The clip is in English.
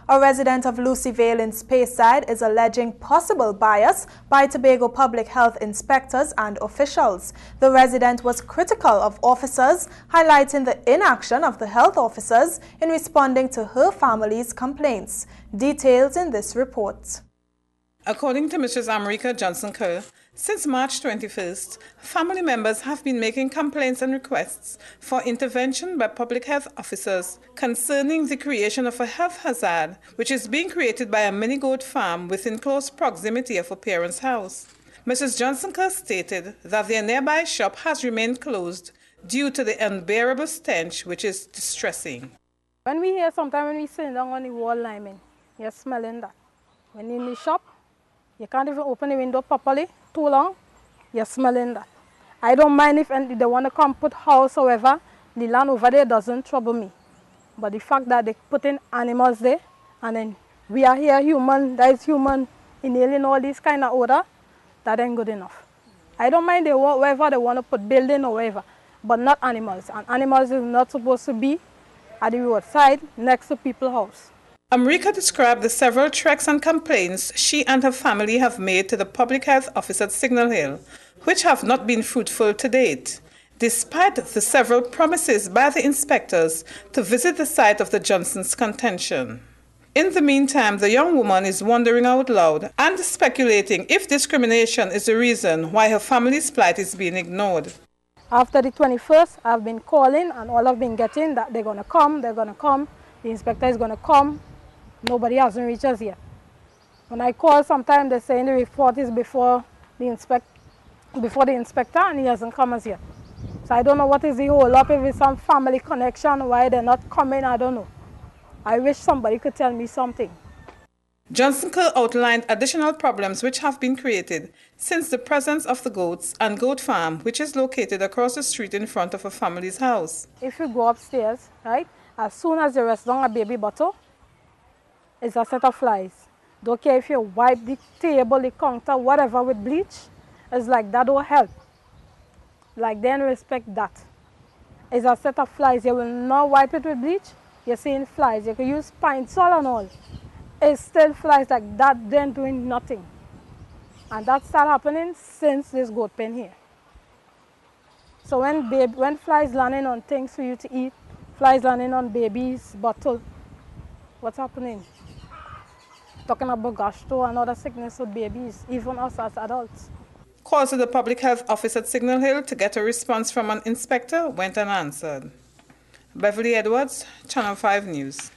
A resident of Lucy Vale in Speyside is alleging possible bias by Tobago Public Health inspectors and officials. The resident was critical of officers, highlighting the inaction of the health officers in responding to her family's complaints. Details in this report. According to Mrs. America Johnson-Kerr, since March 21st, family members have been making complaints and requests for intervention by public health officers concerning the creation of a health hazard which is being created by a mini goat farm within close proximity of a parent's house. Mrs. Johnson-Kerr stated that their nearby shop has remained closed due to the unbearable stench which is distressing. When we hear sometimes when we sit down on the wall liming, you're smelling that. When you're in the shop, you can't even open the window properly too long, you're smelling that. I don't mind if they want to come put house, however, the land over there doesn't trouble me. But the fact that they put in animals there, and then we are here human, that is human, inhaling all this kind of odor, that ain't good enough. I don't mind wherever they want to put building or wherever, but not animals. And animals is not supposed to be at the roadside next to people's house. America described the several treks and complaints she and her family have made to the public health office at Signal Hill, which have not been fruitful to date, despite the several promises by the inspectors to visit the site of the Johnsons' contention. In the meantime, the young woman is wondering out loud and speculating if discrimination is the reason why her family's plight is being ignored. After the 21st, I've been calling and all I've been getting that they're going to come, the inspector is going to come. Nobody hasn't reached us yet. When I call, sometimes they're saying the report is before the inspector, and he hasn't come as yet. So I don't know what is the hold up, if it's some family connection, why they're not coming, I don't know. I wish somebody could tell me something. Johnson-Kerr outlined additional problems which have been created since the presence of the goats and goat farm, which is located across the street in front of a family's house. If you go upstairs, right, as soon as you rest down a baby bottle, it's a set of flies. Don't care if you wipe the table, the counter, whatever with bleach, it's like that don't help. Like they don't respect that. It's a set of flies. You will not wipe it with bleach, you're seeing flies. You can use pine sol and all. It's still flies like that, then doing nothing. And that started happening since this goat pen here. So when flies landing on things for you to eat, flies landing on babies' bottle, what's happening? Talking about gastro and other sickness with babies, even us as adults. Calls to the public health office at Signal Hill to get a response from an inspector went unanswered. Beverly Edwards, Channel 5 News.